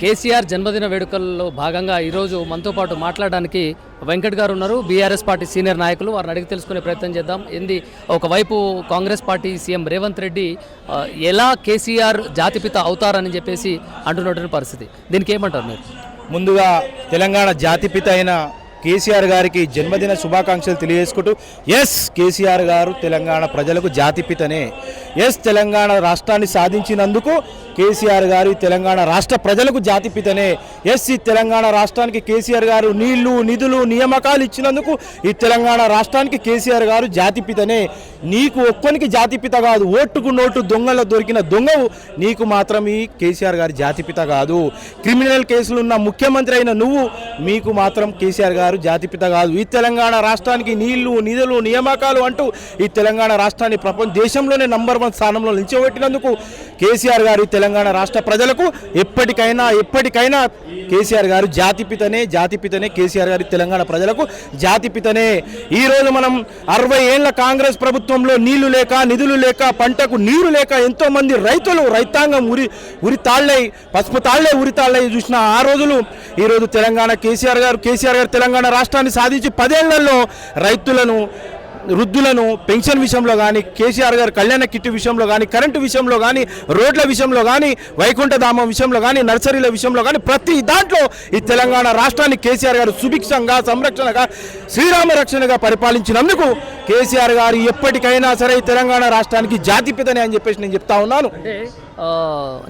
కేసీఆర్ జన్మదిన వేడుకల్లో భాగంగా ఈరోజు మనతో పాటు మాట్లాడడానికి వెంకట్ గారు ఉన్నారు. బీఆర్ఎస్ పార్టీ సీనియర్ నాయకులు. వారిని అడిగి తెలుసుకునే ప్రయత్నం చేద్దాం. ఒకవైపు కాంగ్రెస్ పార్టీ సీఎం రేవంత్ రెడ్డి ఎలా కేసీఆర్ జాతిపిత అవుతారని చెప్పేసి అంటున్నటువంటి పరిస్థితి, దీనికి ఏమంటారు మీరు? ముందుగా తెలంగాణ జాతిపిత అయిన కేసీఆర్ గారికి జన్మదిన శుభాకాంక్షలు తెలియజేసుకుంటూ, ఎస్ కేసీఆర్ గారు తెలంగాణ ప్రజలకు జాతిపితనే. ఎస్ తెలంగాణ రాష్ట్రాన్ని సాధించినందుకు కేసీఆర్ గారు తెలంగాణ రాష్ట్ర ప్రజలకు జాతిపితనే. ఎస్ ఈ తెలంగాణ రాష్ట్రానికి కేసీఆర్ గారు నీళ్లు నిధులు నియామకాలు ఇచ్చినందుకు ఈ తెలంగాణ రాష్ట్రానికి కేసీఆర్ గారు జాతిపితనే. నీకు ఒక్కనికి జాతిపిత కాదు, ఓటుకు నోటు దొంగలో దొరికిన దొంగవు నీకు మాత్రం ఈ కేసీఆర్ గారి జాతిపిత కాదు. క్రిమినల్ కేసులు ఉన్న ముఖ్యమంత్రి అయిన నువ్వు, మీకు మాత్రం కేసీఆర్ గారు జాతిపిత కాదు. ఈ తెలంగాణ రాష్ట్రానికి నీళ్లు నిధులు నియామకాలు అంటూ ఈ తెలంగాణ రాష్ట్రాన్ని దేశంలోనే నంబర్ 1 స్థానంలో నిలిచిపెట్టినందుకు కేసీఆర్ గారు తెలంగాణ రాష్ట్ర ప్రజలకు ఎప్పటికైనా కేసీఆర్ గారు జాతిపితనే. కేసీఆర్ గారి తెలంగాణ ప్రజలకు జాతిపితనే. ఈరోజు మనం 60 ఏళ్ల కాంగ్రెస్ ప్రభుత్వంలో నీళ్లు లేక నిధులు లేక పంటకు నీరు లేక ఎంతో మంది రైతాంగం ఉరి తాళ్లై పసుపు తాళ్లే ఉరి తాళ్లై చూసిన ఆ రోజులు ఈరోజు కేసీఆర్ గారు తెలంగాణ రాష్ట్రాన్ని సాధించి 10 ఏళ్లలో రైతులను వృద్ధులను పెన్షన్ విషయంలో కానీ, కేసీఆర్ గారు కళ్యాణ కిట్టు విషయంలో కానీ, కరెంటు విషయంలో కానీ, రోడ్ల విషయంలో కానీ, వైకుంఠధామం విషయంలో కానీ, నర్సరీల విషయంలో కానీ ప్రతి దాంట్లో ఈ తెలంగాణ రాష్ట్రాన్ని కేసీఆర్ గారు సుభిక్షంగా సంరక్షణగా శ్రీరామ రక్షణగా పరిపాలించినందుకు కేసీఆర్ గారు ఎప్పటికైనా సరే తెలంగాణ రాష్ట్రానికి జాతిపితనే అని చెప్పేసి నేను చెప్తా ఉన్నాను.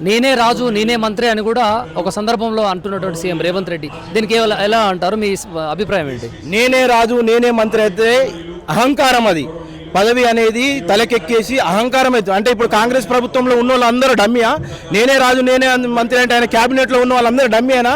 నేనే రాజు నేనే మంత్రి అని కూడా ఒక సందర్భంలో అంటున్నటువంటి సీఎం రేవంత్ రెడ్డి, దీనికి ఎలా అంటారు? మీ అభిప్రాయం ఏంటి? నేనే రాజు నేనే మంత్రి అయితే అహంకారం, అది పదవి అనేది తలకెక్కేసి అహంకారం అవుతుంది. అంటే ఇప్పుడు కాంగ్రెస్ ప్రభుత్వంలో ఉన్న వాళ్ళందరూ డమ్మియా? నేనే రాజు నేనే మంత్రి అంటే ఆయన క్యాబినెట్లో ఉన్న వాళ్ళందరూ డమ్మియానా?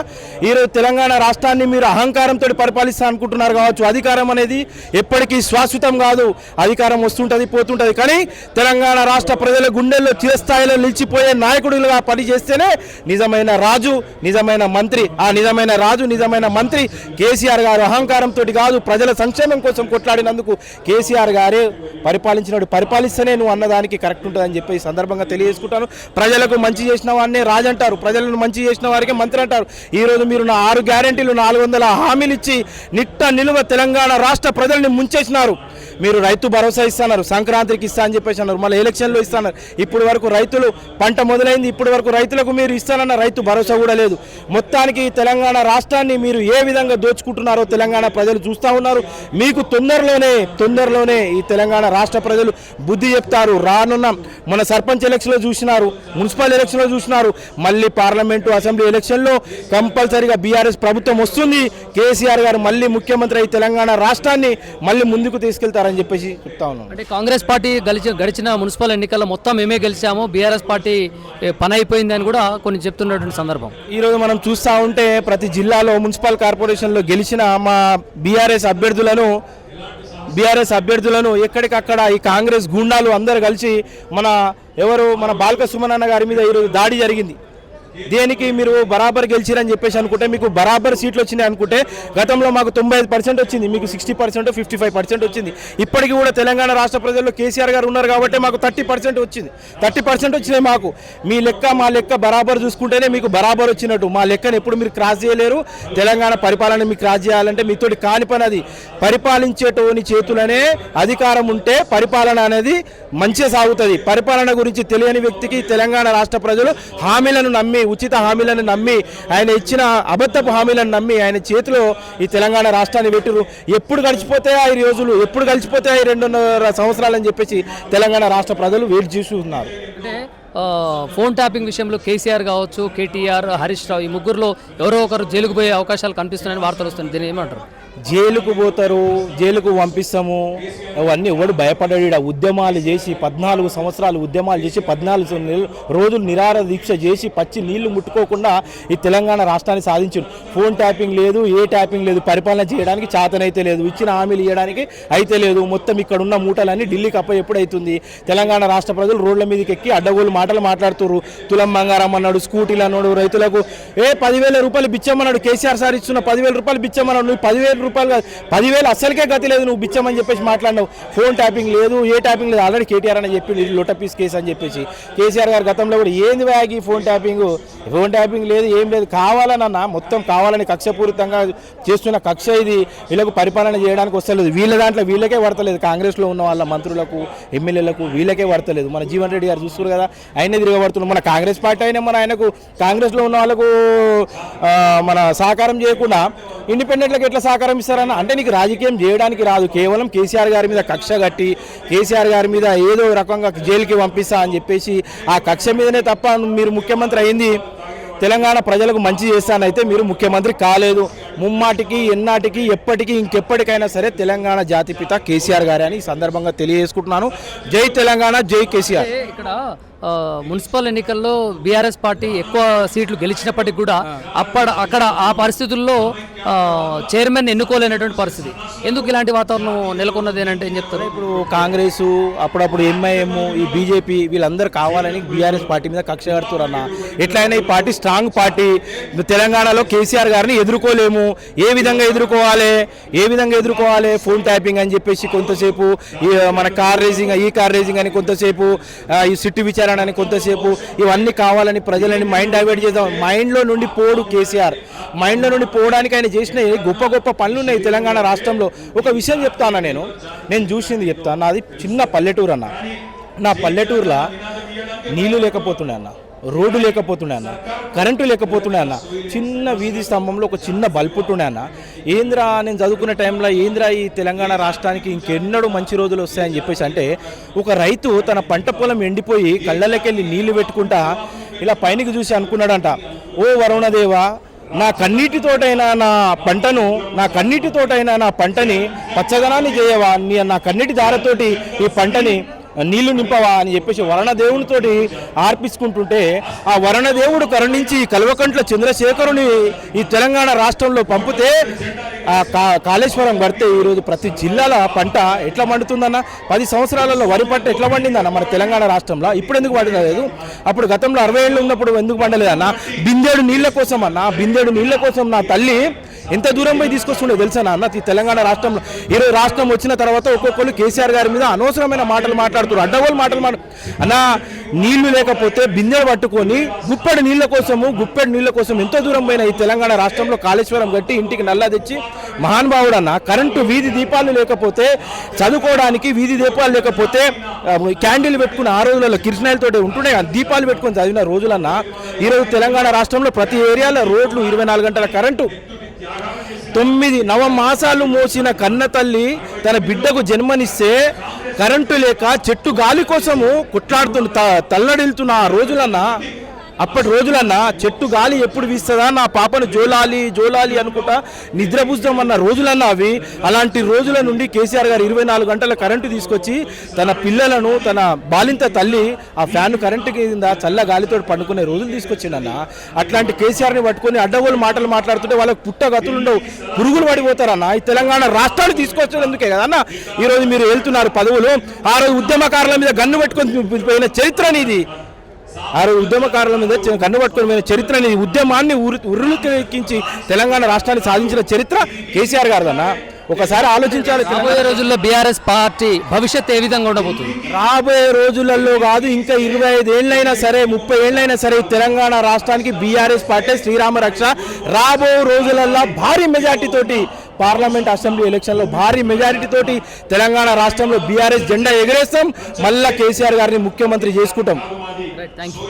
ఈరోజు తెలంగాణ రాష్ట్రాన్ని మీరు అహంకారంతో పరిపాలిస్తా అనుకుంటున్నారు కావచ్చు. అధికారం అనేది ఎప్పటికీ శాశ్వతం కాదు, అధికారం వస్తుంటుంది పోతుంటుంది. కానీ తెలంగాణ రాష్ట్ర ప్రజల గుండెల్లో చిరస్థాయిలో నిలిచిపోయే నాయకుడిగా పనిచేస్తేనే నిజమైన రాజు నిజమైన మంత్రి. ఆ నిజమైన రాజు నిజమైన మంత్రి కేసీఆర్ గారు అహంకారంతో కాదు, ప్రజల సంక్షేమం కోసం కొట్లాడినందుకు కేసీఆర్ గారే పరిపాలిస్తేనే నువ్వు అన్నదానికి కరెక్ట్ ఉంటుందని చెప్పి ఈ సందర్భంగా తెలియజేసుకుంటాను. ప్రజలకు మంచి చేసిన వాడినే రాజు అంటారు, ప్రజలను మంచి చేసిన వారికే మంత్రి అంటారు. ఈరోజు మీరు 6 గ్యారెంటీలు 400 హామీలు ఇచ్చి నిలువ తెలంగాణ రాష్ట్ర ప్రజల్ని ముంచేసినారు. మీరు రైతు భరోసా ఇస్తున్నారు, సంక్రాంతికి ఇస్తా అని చెప్పేసి అన్నారు, మళ్ళీ ఎలక్షన్లో ఇస్తున్నారు. ఇప్పుడు వరకు రైతులు పంట మొదలైంది, ఇప్పుడు వరకు రైతులకు మీరు ఇస్తానన్న రైతు భరోసా కూడా లేదు. మొత్తానికి తెలంగాణ రాష్ట్రాన్ని మీరు ఏ విధంగా దోచుకుంటున్నారో తెలంగాణ ప్రజలు చూస్తూ ఉన్నారు. మీకు తొందరలోనే ఈ తెలంగాణ రాష్ట్ర ప్రజలు బుద్ధి చెప్తారు. రానున్న మన సర్పంచ్ ఎలక్షన్లో చూసినారు, మున్సిపల్ ఎలక్షన్లో చూసినారు, మళ్ళీ పార్లమెంటు అసెంబ్లీ ఎలక్షన్లో కంపల్సరీగా బీఆర్ఎస్ ప్రభుత్వం వస్తుంది. కేసీఆర్ గారు మళ్ళీ ముఖ్యమంత్రి అయి తెలంగాణ రాష్ట్రాన్ని మళ్ళీ ముందుకు తీసుకెళ్తారని చెప్పేసి చెప్తా ఉన్నాం. అంటే కాంగ్రెస్ పార్టీ గడిచిన మున్సిపల్ ఎన్నికల్లో మొత్తం మేమే గెలిచాము, బీఆర్ఎస్ పార్టీ పని అయిపోయింది అని కూడా కొన్ని చెప్తున్నటువంటి సందర్భం ఈరోజు మనం చూస్తూ ఉంటే ప్రతి జిల్లాలో మున్సిపల్ కార్పొరేషన్లో గెలిచిన మా బీఆర్ఎస్ అభ్యర్థులను ఎక్కడికక్కడ ఈ కాంగ్రెస్ గూండాలు అందరూ కలిసి మన బాల్క సుమనన్న గారి మీద ఈరోజు దాడి జరిగింది. దేనికి మీరు బరాబర్ గెలిచిరని చెప్పేసి అనుకుంటే, మీకు బరాబర్ సీట్లు వచ్చినాయి అనుకుంటే, గతంలో మాకు 95% వచ్చింది, మీకు 60% 55% వచ్చింది. ఇప్పటికీ కూడా తెలంగాణ రాష్ట్ర ప్రజల్లో కేసీఆర్ గారు ఉన్నారు కాబట్టి మాకు 30% వచ్చింది. 30% వచ్చినాయి మాకు. మా లెక్క బరాబర్ చూసుకుంటేనే మీకు బరాబర్ వచ్చినట్టు. మా లెక్కను ఎప్పుడు మీరు క్రాస్ చేయలేరు. తెలంగాణ పరిపాలన మీకు క్రాస్ చేయాలంటే మీతోటి కాని పని అది. పరిపాలించేటోని చేతులనే అధికారం ఉంటే పరిపాలన అనేది మంచిగా సాగుతుంది. పరిపాలన గురించి తెలియని వ్యక్తికి తెలంగాణ రాష్ట్ర ప్రజలు హామీలను నమ్మి, ఉచిత హామీలను నమ్మి, ఆయన ఇచ్చిన అబద్ధపు హామీలను నమ్మి ఆయన చేతిలో ఈ తెలంగాణ రాష్ట్రాన్ని పెట్టిరు. ఎప్పుడు గడిచిపోతాయా ఈ రోజులు, ఎప్పుడు గడిచిపోతాయా ఈ 2.5 సంవత్సరాలని చెప్పేసి తెలంగాణ రాష్ట్ర ప్రజలు వెయిట్ చూస్తున్నారు. అంటే ఫోన్ ట్యాపింగ్ విషయంలో కేసీఆర్ కావచ్చు, కేటీఆర్, హరీష్ రావు ఈ ముగ్గురులో ఎవరో ఒకరు జైలుకు పోయే అవకాశాలు కనిపిస్తున్నాయని వార్తలు వస్తున్నాయి. దీన్ని ఏమంటారు? జైలుకు పోతారు, జైలుకు పంపిస్తాము, అవన్నీ ఎవడు భయపడ్డాడు. ఉద్యమాలు చేసి 14 సంవత్సరాలు ఉద్యమాలు చేసి 14 రోజులు నిరాహార దీక్ష చేసి పచ్చి నీళ్లు ముట్టుకోకుండా ఈ తెలంగాణ రాష్ట్రాన్ని సాధించారు. ఫోన్ ట్యాపింగ్ లేదు, ఏ ట్యాపింగ్ లేదు, పరిపాలన చేయడానికి చేతనైతే లేదు, ఇచ్చిన హామీలు ఇవ్వడానికి అయితే లేదు. మొత్తం ఇక్కడ ఉన్న మూటలన్నీ ఢిల్లీకి ఎప్పుడు అవుతుంది. తెలంగాణ రాష్ట్ర ప్రజలు రోడ్ల మీదకి ఎక్కి అడ్డగోలు మాటలు మాట్లాడుతున్నారు. తులం బంగారం అన్నాడు, స్కూటీలు అన్నాడు, రైతులకు 10,000 రూపాయలు బిచ్చమన్నాడు. కేసీఆర్ సార్ ఇస్తున్న 10,000 రూపాయలు బిచ్చమన్నాడు. నువ్వు 10,000 రూపాయలు 10,000 అస్సలకే గతి లేదు, నువ్వు బిచ్చమని చెప్పేసి మాట్లాడినావు. ఫోన్ ట్యాపింగ్ లేదు, ఏ ట్యాపింగ్ లేదు. ఆల్రెడీ కేటీఆర్ అని చెప్పి లోటపీస్ కేసు అని చెప్పేసి కేసీఆర్ గారు గతంలో కూడా ఏంది వ్యాగి ఫోన్ ట్యాపింగ్ లేదు, ఏం లేదు. కావాలనన్నా మొత్తం కావాలని కక్షపూరితంగా చేస్తున్న కక్ష ఇది. వీళ్ళకు పరిపాలన చేయడానికి వస్తలేదు. వీళ్ళ దాంట్లో వీళ్ళకే పడతలేదు. కాంగ్రెస్లో ఉన్న వాళ్ళ మంత్రులకు, ఎమ్మెల్యేలకు వీళ్ళకే పడతలేదు. మన జీవన్ రెడ్డి గారు చూస్తున్నారు కదా, ఆయనే తిరగబడుతున్నారు. మన కాంగ్రెస్ పార్టీ అయినా మన ఆయనకు కాంగ్రెస్లో ఉన్న వాళ్ళకు మన సహకారం చేయకుండా ఇండిపెండెంట్లకు ఎట్లా సహకారం ఇస్తారన్న? అంటే నీకు రాజకీయం చేయడానికి రాదు, కేవలం కేసీఆర్ గారి మీద కక్ష కట్టి కేసీఆర్ గారి మీద ఏదో రకంగా జైలుకి పంపిస్తా అని చెప్పేసి ఆ కక్ష మీదనే తప్ప మీరు ముఖ్యమంత్రి అయింది తెలంగాణ ప్రజలకు మంచి చేస్తానైతే మీరు ముఖ్యమంత్రి కాలేదు. ముమ్మాటికి ఎన్నాటికి ఎప్పటికీ ఇంకెప్పటికైనా సరే తెలంగాణ జాతిపిత కేసీఆర్ గారే అని ఈ సందర్భంగా తెలియజేసుకుంటున్నాను. జై తెలంగాణ, జై కేసీఆర్. ఇక్కడ మున్సిపల్ ఎన్నికల్లో బీఆర్ఎస్ పార్టీ ఎక్కువ సీట్లు గెలిచినప్పటికీ కూడా అక్కడ ఆ పరిస్థితుల్లో చైర్మన్ ఎన్నుకోలేనటువంటి పరిస్థితి. ఎందుకు ఇలాంటి వాతావరణం నెలకొన్నది అని అంటే ఏం చెప్తారు? ఇప్పుడు కాంగ్రెస్, అప్పుడప్పుడు ఎంఐఎం, ఈ బీజేపీ వీళ్ళందరూ కావాలని బీఆర్ఎస్ పార్టీ మీద కక్ష కడుతురన్న. ఎట్లయినా ఈ పార్టీ స్ట్రాంగ్ పార్టీ. తెలంగాణలో కేసీఆర్ గారిని ఎదుర్కోలేము. ఏ విధంగా ఎదుర్కోవాలి? ఫోన్ ట్యాపింగ్ అని చెప్పేసి కొంతసేపు, మన కార్ రేసింగ్ అని కొంతసేపు, ఈ సిట్టు విచారణ అని కొంతసేపు, ఇవన్నీ కావాలని ప్రజలని మైండ్ డైవర్ట్ చేద్దాం. మైండ్లో నుండి పోడు కేసీఆర్. మైండ్లో నుండి పోవడానికి ఆయన చేసిన గొప్ప గొప్ప పనులు ఉన్నాయి తెలంగాణ రాష్ట్రంలో. ఒక విషయం చెప్తాను, నేను చూసింది చెప్తాను. నాది చిన్న పల్లెటూరు అన్న. నా పల్లెటూరులో నీళ్లు లేకపోతుండే అన్న, రోడ్డు లేకపోతుండే అన్న, కరెంటు లేకపోతుండే అన్న. చిన్న వీధి స్తంభంలో ఒక చిన్న బల్పుట్టుండే అన్న. ఏంద్రా నేను చదువుకునే టైంలో ఏంద్రా ఈ తెలంగాణ రాష్ట్రానికి ఇంకెన్నడూ మంచి రోజులు వస్తాయని చెప్పేసి అంటే, ఒక రైతు తన పంట పొలం ఎండిపోయి కళ్ళకెళ్ళి నీళ్లు పెట్టుకుంటా ఇలా పైనకి చూసి అనుకున్నాడంట, ఓ వరుణదేవా, నా కన్నీటితోటైనా నా పంటని పచ్చదనాన్ని చేయవా, నా కన్నీటి దారతోటి ఈ పంటని నీళ్లు నింపవా అని చెప్పేసి వరుణదేవునితోటి ఆర్పించుకుంటుంటే, ఆ వరుణదేవుడు కరుణించి కల్వకంట్ల చంద్రశేఖరుని ఈ తెలంగాణ రాష్ట్రంలో పంపితే ఆ కాళేశ్వరం కడితే ఈరోజు ప్రతి జిల్లాల పంట ఎట్లా పండుతుందన్న? 10 సంవత్సరాలలో వరి పంట ఎట్లా పండిందన్న మన తెలంగాణ రాష్ట్రంలో? ఇప్పుడు ఎందుకు పండలేదు? అప్పుడు గతంలో 60 ఏళ్ళు ఉన్నప్పుడు ఎందుకు పండలేదన్న? బిందెడు నీళ్ల కోసం నా తల్లి ఎంత దూరం పోయి తీసుకొస్తుండే తెలుసా అన్న? ఈ తెలంగాణ రాష్ట్రంలో ఈరోజు రాష్ట్రం వచ్చిన తర్వాత ఒక్కొక్కరు కేసీఆర్ గారి మీద అనవసరమైన మాటలు మాట్లాడుతున్నారు, అడ్డగోలు మాటలు అన్న. నీళ్లు లేకపోతే బిందెలు పట్టుకొని గుప్పెడు నీళ్ల కోసం ఎంతో దూరం పోయిన ఈ తెలంగాణ రాష్ట్రంలో కాళేశ్వరం కట్టి ఇంటికి నల్లా తెచ్చి మహానుభావుడు అన్న. కరెంటు వీధి దీపాలు లేకపోతే, చదువుకోవడానికి వీధి దీపాలు లేకపోతే క్యాండిల్ పెట్టుకుని ఆ రోజులలో కిరసనాయిలతోటి ఉంటుండే దీపాలు పెట్టుకొని చదివిన రోజులన్నా. ఈరోజు తెలంగాణ రాష్ట్రంలో ప్రతి ఏరియాలో రోడ్లు, 24 గంటల కరెంటు, 9 నవమాసాలు మోసిన కన్న తల్లి తన బిడ్డకు జన్మనిస్తే కరెంటు లేక చెట్టు గాలి కోసము తల్లడిల్తున్న ఆ రోజులన్నా. అప్పటి రోజులన్నా చెట్టు గాలి ఎప్పుడు వీస్తుందా, నా పాపను జోలాలి అనుకుంటా నిద్రపుస్తామన్న రోజులన్నా అవి. అలాంటి రోజుల నుండి కేసీఆర్ గారు 24 గంటల కరెంటు తీసుకొచ్చి తన పిల్లలను, తన బాలింత తల్లి ఆ ఫ్యాన్ కరెంటు కింద చల్ల గాలితో పండుకునే రోజులు తీసుకొచ్చిందన్న. అట్లాంటి కేసీఆర్ని పట్టుకొని అడ్డగోలు మాటలు మాట్లాడుతుంటే వాళ్ళకి పుట్టగతులు ఉండవు, పురుగులు పడిపోతారన్న. ఈ తెలంగాణ రాష్ట్రాన్ని తీసుకొచ్చేందుకే కదన్న ఈరోజు మీరు వెళ్తున్నారు పదవులు. ఆ రోజు ఉద్యమకారుల మీద గన్ను పెట్టుకొని పోయిన చరిత్రని ఇది. ఆ రోజు ఉద్యమకారుల మీద కన్ను పట్టుకొని చరిత్రని, ఉద్యమాన్ని ఉర్రులెక్కించి తెలంగాణ రాష్ట్రాన్ని సాధించిన చరిత్ర కేసీఆర్ గారిదన్న. ఒకసారి ఆలోచించాలి. రాబోయే రోజుల్లో బీఆర్ఎస్ పార్టీ భవిష్యత్తు ఏ విధంగా ఉండబోతుంది? రాబోయే రోజులలో కాదు, ఇంకా 25 ఏళ్ళైనా సరే, 30 ఏళ్ళైనా సరే తెలంగాణ రాష్ట్రానికి బీఆర్ఎస్ పార్టీ శ్రీరామ రక్ష. రాబో రోజులలో భారీ మెజార్టీ తోటి పార్లమెంట్, అసెంబ్లీ ఎలక్షన్లో భారీ మెజారిటీ తోటి తెలంగాణ రాష్ట్రంలో బీఆర్ఎస్ జెండా ఎగరేస్తాం. మళ్ళా కేసీఆర్ గారిని ముఖ్యమంత్రి చేసుకుంటాం. Thank you.